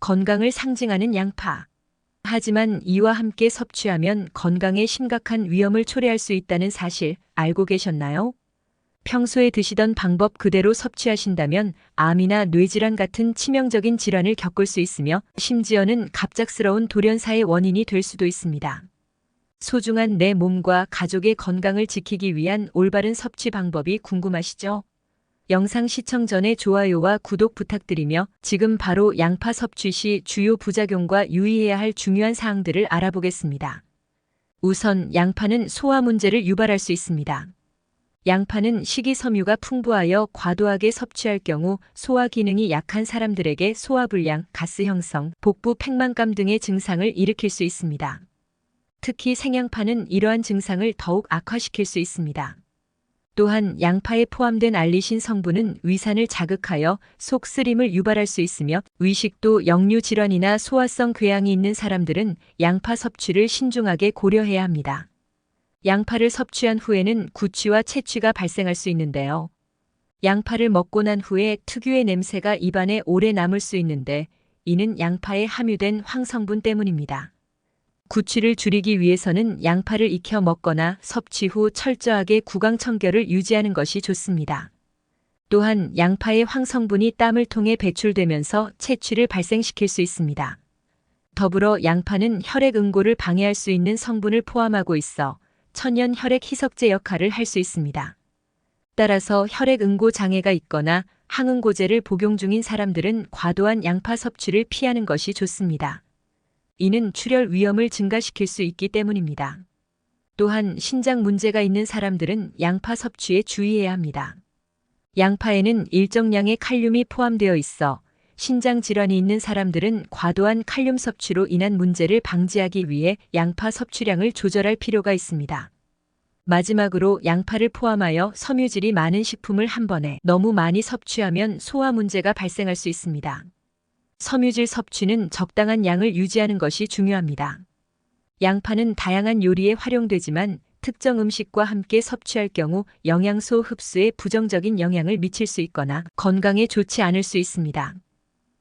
건강을 상징하는 양파. 하지만 이와 함께 섭취하면 건강에 심각한 위험을 초래할 수 있다는 사실 알고 계셨나요? 평소에 드시던 방법 그대로 섭취하신다면 암이나 뇌질환 같은 치명적인 질환을 겪을 수 있으며 심지어는 갑작스러운 돌연사의 원인이 될 수도 있습니다. 소중한 내 몸과 가족의 건강을 지키기 위한 올바른 섭취 방법이 궁금하시죠? 영상 시청 전에 좋아요와 구독 부탁드리며 지금 바로 양파 섭취 시 주요 부작용과 유의해야 할 중요한 사항들을 알아보겠습니다. 우선 양파는 소화 문제를 유발할 수 있습니다. 양파는 식이섬유가 풍부하여 과도하게 섭취할 경우 소화 기능이 약한 사람들에게 소화불량, 가스 형성, 복부 팽만감 등의 증상을 일으킬 수 있습니다. 특히 생양파는 이러한 증상을 더욱 악화시킬 수 있습니다. 또한 양파에 포함된 알리신 성분은 위산을 자극하여 속 쓰림을 유발할 수 있으며 위식도 역류 질환이나 소화성 궤양이 있는 사람들은 양파 섭취를 신중하게 고려해야 합니다. 양파를 섭취한 후에는 구취와 채취가 발생할 수 있는데요. 양파를 먹고 난 후에 특유의 냄새가 입안에 오래 남을 수 있는데 이는 양파에 함유된 황성분 때문입니다. 구취를 줄이기 위해서는 양파를 익혀 먹거나 섭취 후 철저하게 구강 청결을 유지하는 것이 좋습니다. 또한 양파의 황성분이 땀을 통해 배출되면서 채취를 발생시킬 수 있습니다. 더불어 양파는 혈액 응고를 방해할 수 있는 성분을 포함하고 있어 천연 혈액 희석제 역할을 할 수 있습니다. 따라서 혈액 응고 장애가 있거나 항응고제를 복용 중인 사람들은 과도한 양파 섭취를 피하는 것이 좋습니다. 이는 출혈 위험을 증가시킬 수 있기 때문입니다. 또한 신장 문제가 있는 사람들은 양파 섭취에 주의해야 합니다. 양파에는 일정량의 칼륨이 포함되어 있어 신장 질환이 있는 사람들은 과도한 칼륨 섭취로 인한 문제를 방지하기 위해 양파 섭취량을 조절할 필요가 있습니다. 마지막으로 양파를 포함하여 섬유질이 많은 식품을 한 번에 너무 많이 섭취하면 소화 문제가 발생할 수 있습니다. 섬유질 섭취는 적당한 양을 유지하는 것이 중요합니다. 양파는 다양한 요리에 활용되지만 특정 음식과 함께 섭취할 경우 영양소 흡수에 부정적인 영향을 미칠 수 있거나 건강에 좋지 않을 수 있습니다.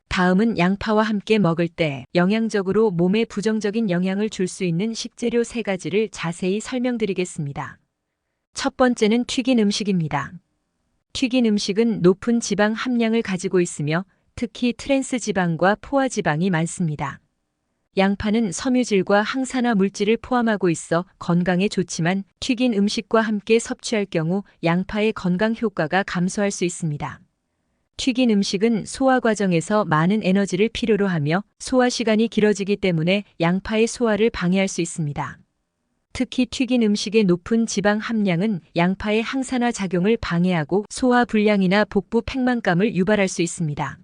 다음은 양파와 함께 먹을 때 영양적으로 몸에 부정적인 영향을 줄 수 있는 식재료 3가지를 자세히 설명드리겠습니다. 첫 번째는 튀긴 음식입니다. 튀긴 음식은 높은 지방 함량을 가지고 있으며 특히 트랜스 지방과 포화 지방이 많습니다. 양파는 섬유질과 항산화 물질을 포함하고 있어 건강에 좋지만 튀긴 음식과 함께 섭취할 경우 양파의 건강 효과가 감소할 수 있습니다. 튀긴 음식은 소화 과정에서 많은 에너지를 필요로 하며 소화 시간이 길어지기 때문에 양파의 소화를 방해할 수 있습니다. 특히 튀긴 음식의 높은 지방 함량은 양파의 항산화 작용을 방해하고 소화 불량이나 복부 팽만감을 유발할 수 있습니다.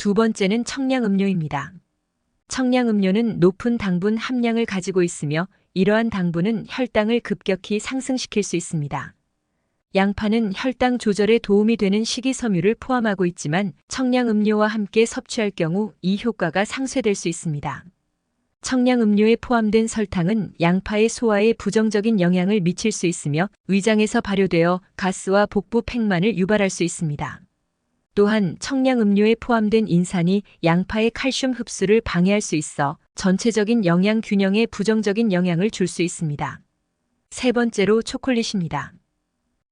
두 번째는 청량음료입니다. 청량음료는 높은 당분 함량을 가지고 있으며 이러한 당분은 혈당을 급격히 상승시킬 수 있습니다. 양파는 혈당 조절에 도움이 되는 식이섬유를 포함하고 있지만 청량음료와 함께 섭취할 경우 이 효과가 상쇄될 수 있습니다. 청량음료에 포함된 설탕은 양파의 소화에 부정적인 영향을 미칠 수 있으며 위장에서 발효되어 가스와 복부 팽만을 유발할 수 있습니다. 또한 청량음료에 포함된 인산이 양파의 칼슘 흡수를 방해할 수 있어 전체적인 영양 균형에 부정적인 영향을 줄 수 있습니다. 세 번째로 초콜릿입니다.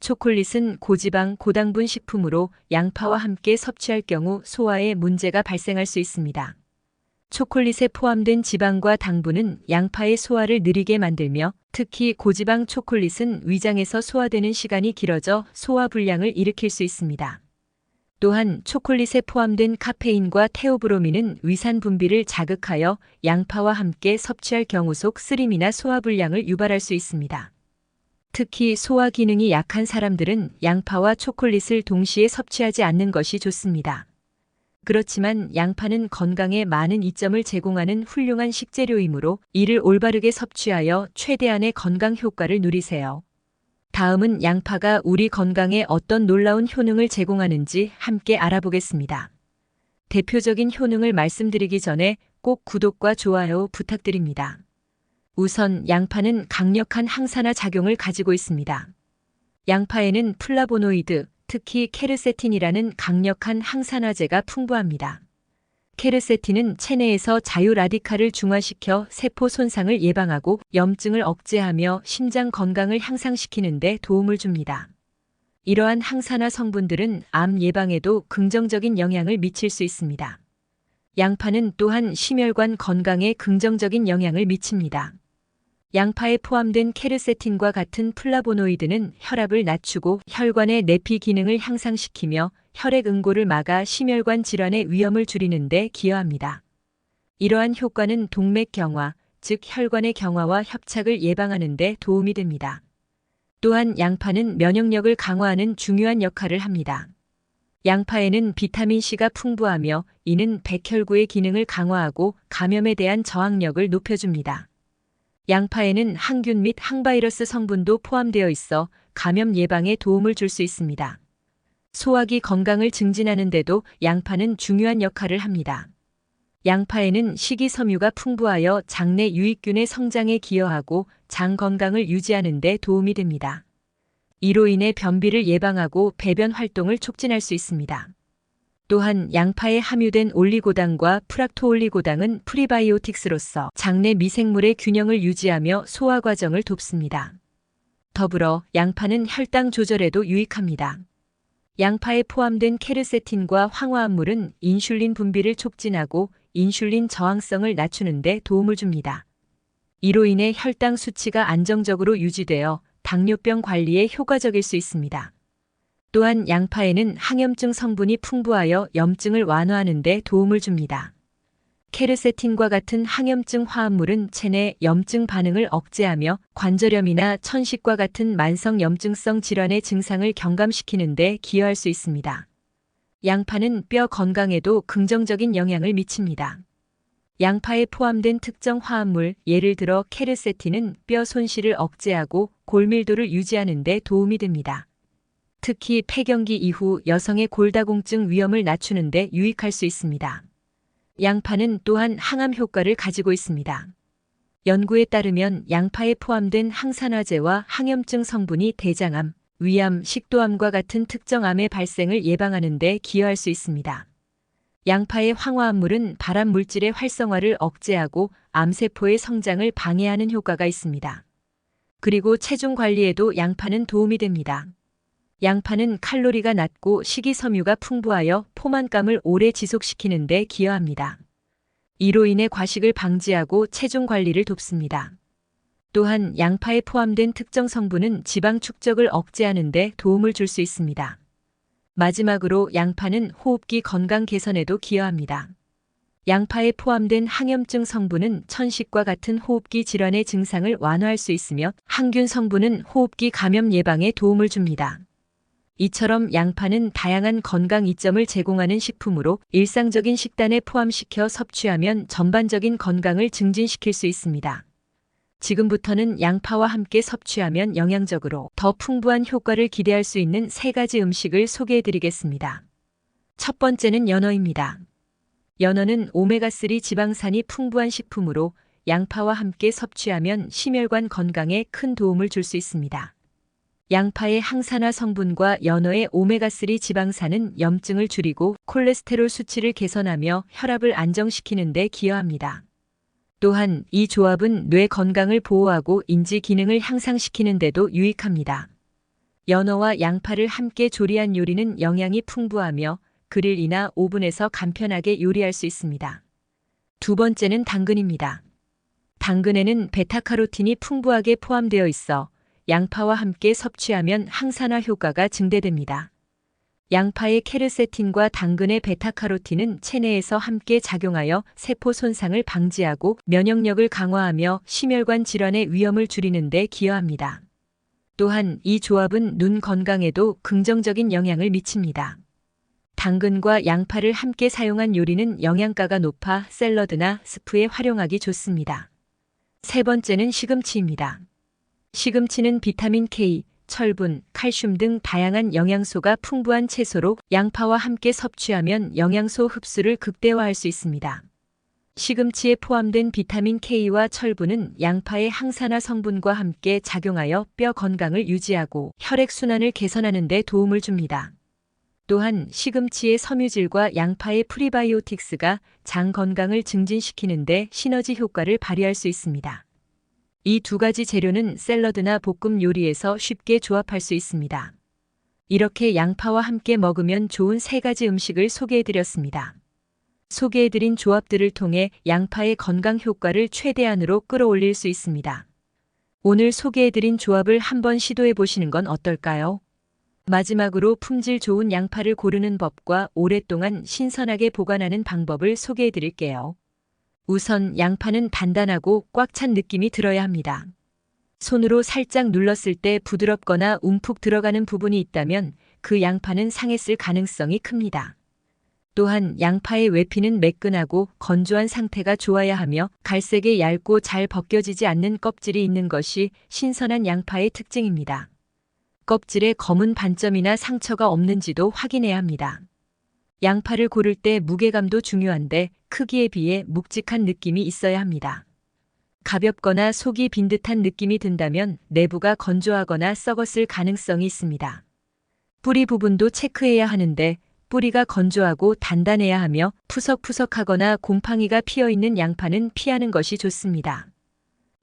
초콜릿은 고지방, 고당분 식품으로 양파와 함께 섭취할 경우 소화에 문제가 발생할 수 있습니다. 초콜릿에 포함된 지방과 당분은 양파의 소화를 느리게 만들며 특히 고지방 초콜릿은 위장에서 소화되는 시간이 길어져 소화불량을 일으킬 수 있습니다. 또한 초콜릿에 포함된 카페인과 테오브로민은 위산 분비를 자극하여 양파와 함께 섭취할 경우 속 쓰림이나 소화불량을 유발할 수 있습니다. 특히 소화 기능이 약한 사람들은 양파와 초콜릿을 동시에 섭취하지 않는 것이 좋습니다. 그렇지만 양파는 건강에 많은 이점을 제공하는 훌륭한 식재료이므로 이를 올바르게 섭취하여 최대한의 건강 효과를 누리세요. 다음은 양파가 우리 건강에 어떤 놀라운 효능을 제공하는지 함께 알아보겠습니다. 대표적인 효능을 말씀드리기 전에 꼭 구독과 좋아요 부탁드립니다. 우선 양파는 강력한 항산화 작용을 가지고 있습니다. 양파에는 플라보노이드, 특히 케르세틴이라는 강력한 항산화제가 풍부합니다. 케르세틴은 체내에서 자유 라디칼을 중화시켜 세포 손상을 예방하고 염증을 억제하며 심장 건강을 향상시키는 데 도움을 줍니다. 이러한 항산화 성분들은 암 예방에도 긍정적인 영향을 미칠 수 있습니다. 양파는 또한 심혈관 건강에 긍정적인 영향을 미칩니다. 양파에 포함된 케르세틴과 같은 플라보노이드는 혈압을 낮추고 혈관의 내피 기능을 향상시키며 혈액 응고를 막아 심혈관 질환의 위험을 줄이는 데 기여합니다. 이러한 효과는 동맥 경화, 즉 혈관의 경화와 협착을 예방하는 데 도움이 됩니다. 또한 양파는 면역력을 강화하는 중요한 역할을 합니다. 양파에는 비타민C가 풍부하며 이는 백혈구의 기능을 강화하고 감염에 대한 저항력을 높여줍니다. 양파에는 항균 및 항바이러스 성분도 포함되어 있어 감염 예방에 도움을 줄 수 있습니다. 소화기 건강을 증진하는 데도 양파는 중요한 역할을 합니다. 양파에는 식이섬유가 풍부하여 장내 유익균의 성장에 기여하고 장 건강을 유지하는 데 도움이 됩니다. 이로 인해 변비를 예방하고 배변 활동을 촉진할 수 있습니다. 또한 양파에 함유된 올리고당과 프락토올리고당은 프리바이오틱스로서 장내 미생물의 균형을 유지하며 소화 과정을 돕습니다. 더불어 양파는 혈당 조절에도 유익합니다. 양파에 포함된 케르세틴과 황화합물은 인슐린 분비를 촉진하고 인슐린 저항성을 낮추는 데 도움을 줍니다. 이로 인해 혈당 수치가 안정적으로 유지되어 당뇨병 관리에 효과적일 수 있습니다. 또한 양파에는 항염증 성분이 풍부하여 염증을 완화하는 데 도움을 줍니다. 케르세틴과 같은 항염증 화합물은 체내 염증 반응을 억제하며 관절염이나 천식과 같은 만성 염증성 질환의 증상을 경감시키는 데 기여할 수 있습니다. 양파는 뼈 건강에도 긍정적인 영향을 미칩니다. 양파에 포함된 특정 화합물, 예를 들어 케르세틴은 뼈 손실을 억제하고 골밀도를 유지하는 데 도움이 됩니다. 특히 폐경기 이후 여성의 골다공증 위험을 낮추는 데 유익할 수 있습니다. 양파는 또한 항암 효과를 가지고 있습니다. 연구에 따르면 양파에 포함된 항산화제와 항염증 성분이 대장암, 위암, 식도암과 같은 특정 암의 발생을 예방하는 데 기여할 수 있습니다. 양파의 황화합물은 발암 물질의 활성화를 억제하고 암세포의 성장을 방해하는 효과가 있습니다. 그리고 체중 관리에도 양파는 도움이 됩니다. 양파는 칼로리가 낮고 식이섬유가 풍부하여 포만감을 오래 지속시키는 데 기여합니다. 이로 인해 과식을 방지하고 체중 관리를 돕습니다. 또한 양파에 포함된 특정 성분은 지방 축적을 억제하는 데 도움을 줄 수 있습니다. 마지막으로 양파는 호흡기 건강 개선에도 기여합니다. 양파에 포함된 항염증 성분은 천식과 같은 호흡기 질환의 증상을 완화할 수 있으며 항균 성분은 호흡기 감염 예방에 도움을 줍니다. 이처럼 양파는 다양한 건강 이점을 제공하는 식품으로 일상적인 식단에 포함시켜 섭취하면 전반적인 건강을 증진시킬 수 있습니다. 지금부터는 양파와 함께 섭취하면 영양적으로 더 풍부한 효과를 기대할 수 있는 3가지 음식을 소개해 드리겠습니다. 첫 번째는 연어입니다. 연어는 오메가3 지방산이 풍부한 식품으로 양파와 함께 섭취하면 심혈관 건강에 큰 도움을 줄 수 있습니다. 양파의 항산화 성분과 연어의 오메가3 지방산은 염증을 줄이고 콜레스테롤 수치를 개선하며 혈압을 안정시키는 데 기여합니다. 또한 이 조합은 뇌 건강을 보호하고 인지 기능을 향상시키는 데도 유익합니다. 연어와 양파를 함께 조리한 요리는 영양이 풍부하며 그릴이나 오븐에서 간편하게 요리할 수 있습니다. 두 번째는 당근입니다. 당근에는 베타카로틴이 풍부하게 포함되어 있어 양파와 함께 섭취하면 항산화 효과가 증대됩니다. 양파의 케르세틴과 당근의 베타카로틴은 체내에서 함께 작용하여 세포 손상을 방지하고 면역력을 강화하며 심혈관 질환의 위험을 줄이는 데 기여합니다. 또한 이 조합은 눈 건강에도 긍정적인 영향을 미칩니다. 당근과 양파를 함께 사용한 요리는 영양가가 높아 샐러드나 스프에 활용하기 좋습니다. 세 번째는 시금치입니다. 시금치는 비타민 K, 철분, 칼슘 등 다양한 영양소가 풍부한 채소로 양파와 함께 섭취하면 영양소 흡수를 극대화할 수 있습니다. 시금치에 포함된 비타민 K와 철분은 양파의 항산화 성분과 함께 작용하여 뼈 건강을 유지하고 혈액순환을 개선하는 데 도움을 줍니다. 또한 시금치의 섬유질과 양파의 프리바이오틱스가 장 건강을 증진시키는데 시너지 효과를 발휘할 수 있습니다. 이 두 가지 재료는 샐러드나 볶음 요리에서 쉽게 조합할 수 있습니다. 이렇게 양파와 함께 먹으면 좋은 세 가지 음식을 소개해드렸습니다. 소개해드린 조합들을 통해 양파의 건강 효과를 최대한으로 끌어올릴 수 있습니다. 오늘 소개해드린 조합을 한번 시도해보시는 건 어떨까요? 마지막으로 품질 좋은 양파를 고르는 법과 오랫동안 신선하게 보관하는 방법을 소개해드릴게요. 우선 양파는 단단하고 꽉 찬 느낌이 들어야 합니다. 손으로 살짝 눌렀을 때 부드럽거나 움푹 들어가는 부분이 있다면 그 양파는 상했을 가능성이 큽니다. 또한 양파의 외피는 매끈하고 건조한 상태가 좋아야 하며 갈색에 얇고 잘 벗겨지지 않는 껍질이 있는 것이 신선한 양파의 특징입니다. 껍질에 검은 반점이나 상처가 없는지도 확인해야 합니다. 양파를 고를 때 무게감도 중요한데 크기에 비해 묵직한 느낌이 있어야 합니다. 가볍거나 속이 빈 듯한 느낌이 든다면 내부가 건조하거나 썩었을 가능성이 있습니다. 뿌리 부분도 체크해야 하는데 뿌리가 건조하고 단단해야 하며 푸석푸석하거나 곰팡이가 피어있는 양파는 피하는 것이 좋습니다.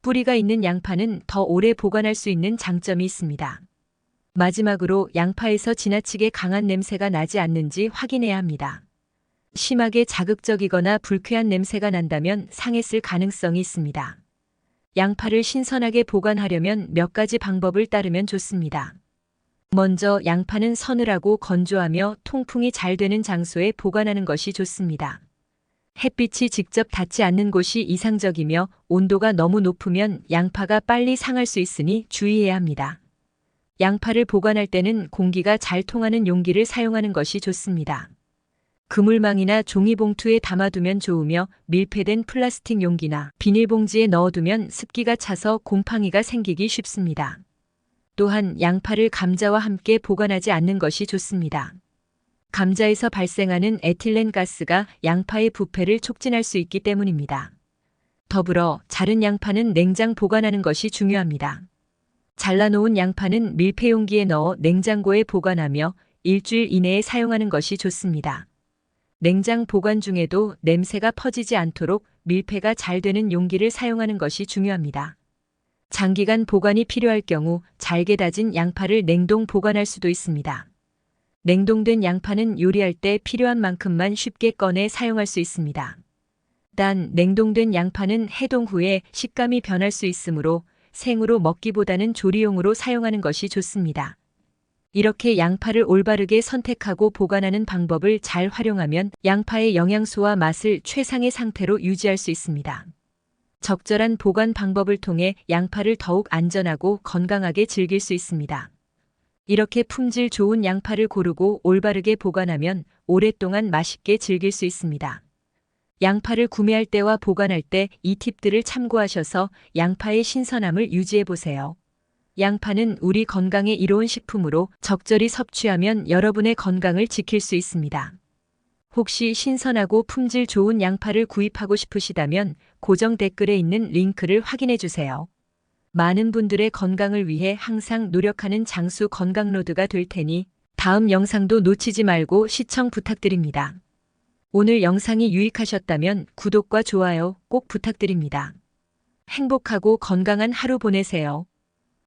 뿌리가 있는 양파는 더 오래 보관할 수 있는 장점이 있습니다. 마지막으로 양파에서 지나치게 강한 냄새가 나지 않는지 확인해야 합니다. 심하게 자극적이거나 불쾌한 냄새가 난다면 상했을 가능성이 있습니다. 양파를 신선하게 보관하려면 몇 가지 방법을 따르면 좋습니다. 먼저 양파는 서늘하고 건조하며 통풍이 잘 되는 장소에 보관하는 것이 좋습니다. 햇빛이 직접 닿지 않는 곳이 이상적이며 온도가 너무 높으면 양파가 빨리 상할 수 있으니 주의해야 합니다. 양파를 보관할 때는 공기가 잘 통하는 용기를 사용하는 것이 좋습니다. 그물망이나 종이봉투에 담아두면 좋으며 밀폐된 플라스틱 용기나 비닐봉지에 넣어두면 습기가 차서 곰팡이가 생기기 쉽습니다. 또한 양파를 감자와 함께 보관하지 않는 것이 좋습니다. 감자에서 발생하는 에틸렌 가스가 양파의 부패를 촉진할 수 있기 때문입니다. 더불어 자른 양파는 냉장 보관하는 것이 중요합니다. 잘라놓은 양파는 밀폐용기에 넣어 냉장고에 보관하며 일주일 이내에 사용하는 것이 좋습니다. 냉장 보관 중에도 냄새가 퍼지지 않도록 밀폐가 잘 되는 용기를 사용하는 것이 중요합니다. 장기간 보관이 필요할 경우 잘게 다진 양파를 냉동 보관할 수도 있습니다. 냉동된 양파는 요리할 때 필요한 만큼만 쉽게 꺼내 사용할 수 있습니다. 단 냉동된 양파는 해동 후에 식감이 변할 수 있으므로 생으로 먹기보다는 조리용으로 사용하는 것이 좋습니다. 이렇게 양파를 올바르게 선택하고 보관하는 방법을 잘 활용하면 양파의 영양소와 맛을 최상의 상태로 유지할 수 있습니다. 적절한 보관 방법을 통해 양파를 더욱 안전하고 건강하게 즐길 수 있습니다. 이렇게 품질 좋은 양파를 고르고 올바르게 보관하면 오랫동안 맛있게 즐길 수 있습니다. 양파를 구매할 때와 보관할 때 이 팁들을 참고하셔서 양파의 신선함을 유지해 보세요. 양파는 우리 건강에 이로운 식품으로 적절히 섭취하면 여러분의 건강을 지킬 수 있습니다. 혹시 신선하고 품질 좋은 양파를 구입하고 싶으시다면 고정 댓글에 있는 링크를 확인해 주세요. 많은 분들의 건강을 위해 항상 노력하는 장수 건강로드가 될 테니 다음 영상도 놓치지 말고 시청 부탁드립니다. 오늘 영상이 유익하셨다면 구독과 좋아요 꼭 부탁드립니다. 행복하고 건강한 하루 보내세요.